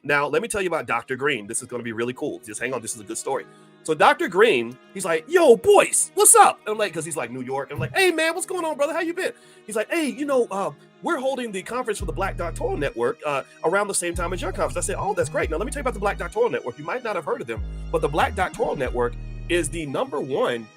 Now, let me tell you about Dr. Green. This is going to be really cool. Just hang on. This is a good story. So Dr. Green, he's like, yo, boys, what's up? And I'm like, because he's like New York. I'm like, hey, man, what's going on, brother? How you been? He's like, hey, we're holding the conference for the Black Doctoral Network around the same time as your conference. I said, oh, that's great. Now, let me tell you about the Black Doctoral Network. You might not have heard of them, but the Black Doctoral Network is the number one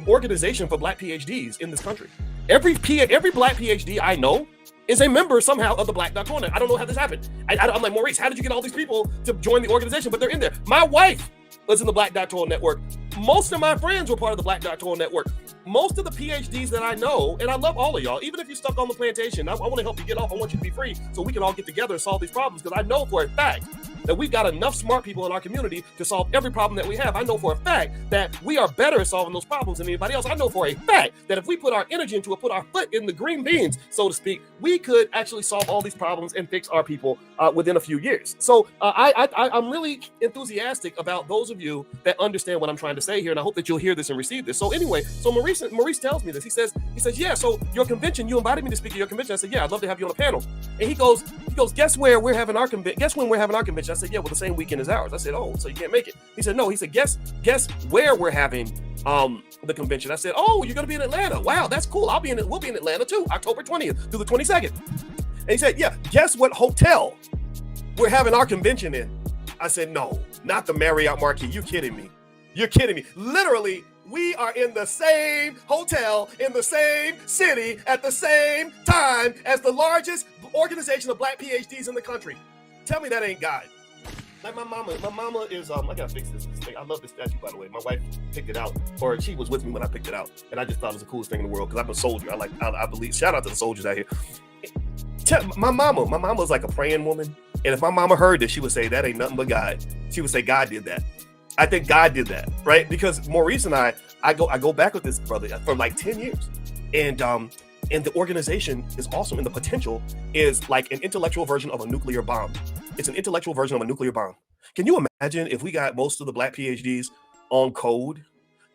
organization for Black PhDs in this country. Every Black PhD I know is a member somehow of the Black Doctoral Network. I don't know how this happened. I'm like, Maurice, how did you get all these people to join the organization? But they're in there. My wife was in the Black Doctoral Network. Most of my friends were part of the Black Doctoral Network. Most of the PhDs that I know, and I love all of y'all, even if you're stuck on the plantation, I want to help you get off. I want you to be free so we can all get together and solve these problems, because I know for a fact that we've got enough smart people in our community to solve every problem that we have. I know for a fact that we are better at solving those problems than anybody else. I know for a fact that if we put our energy into it, put our foot in the green beans, so to speak, we could actually solve all these problems and fix our people within a few years. So I'm really enthusiastic about those of you that understand what I'm trying to say here, and I hope that you'll hear this and receive this. So anyway, so Maurice tells me this. He says, yeah, so your convention, you invited me to speak at your convention. I said, yeah, I'd love to have you on a panel. And he goes, guess where we're having our convention? Guess when we're having our convention? I said, yeah, well, the same weekend as ours. I said, oh, so you can't make it? He said, no. He said, guess where we're having the convention? I said, oh, you're gonna be in Atlanta. Wow, that's cool. We'll be in Atlanta too, October 20th through the 22nd. And he said, yeah, guess what hotel we're having our convention in? I said, no, not the Marriott Marquis. You kidding me? You're kidding me. Literally, we are in the same hotel, in the same city, at the same time as the largest organization of Black PhDs in the country. Tell me that ain't God. Like my mama is, I gotta fix this thing. I love this statue, by the way. My wife picked it out, or she was with me when I picked it out. And I just thought it was the coolest thing in the world, because I'm a soldier. I believe, shout out to the soldiers out here. My mama's like a praying woman. And if my mama heard this, she would say, that ain't nothing but God. She would say, God did that. I think God did that, right? Because Maurice and I go back with this brother for like 10 years. And the organization is awesome, and the potential is like an intellectual version of a nuclear bomb. It's an intellectual version of a nuclear bomb. Can you imagine if we got most of the Black PhDs on code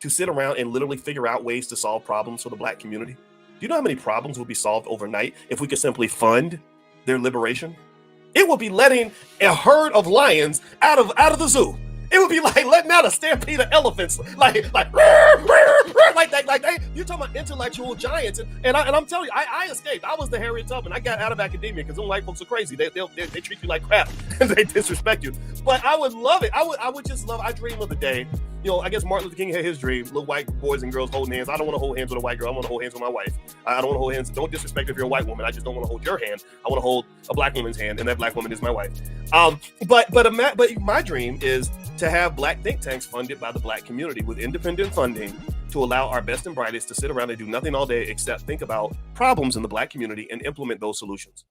to sit around and literally figure out ways to solve problems for the Black community? Do you know how many problems would be solved overnight if we could simply fund their liberation? It would be letting a herd of lions out of the zoo. It would be like letting out a stampede of elephants, like that. You're talking about intellectual giants, and I'm telling you, I escaped. I was the Harriet Tubman. I got out of academia because them white folks are crazy. They treat you like crap and they disrespect you. But I would love it. I would just love. I dream of the day. I guess Martin Luther King had his dream: little white boys and girls holding hands. I don't want to hold hands with a white girl. I want to hold hands with my wife. I don't want to hold hands. Don't disrespect if you're a white woman. I just don't want to hold your hand. I want to hold a Black woman's hand, and that Black woman is my wife. But my dream is to have Black think tanks funded by the Black community with independent funding to allow our best and brightest to sit around and do nothing all day except think about problems in the Black community and implement those solutions.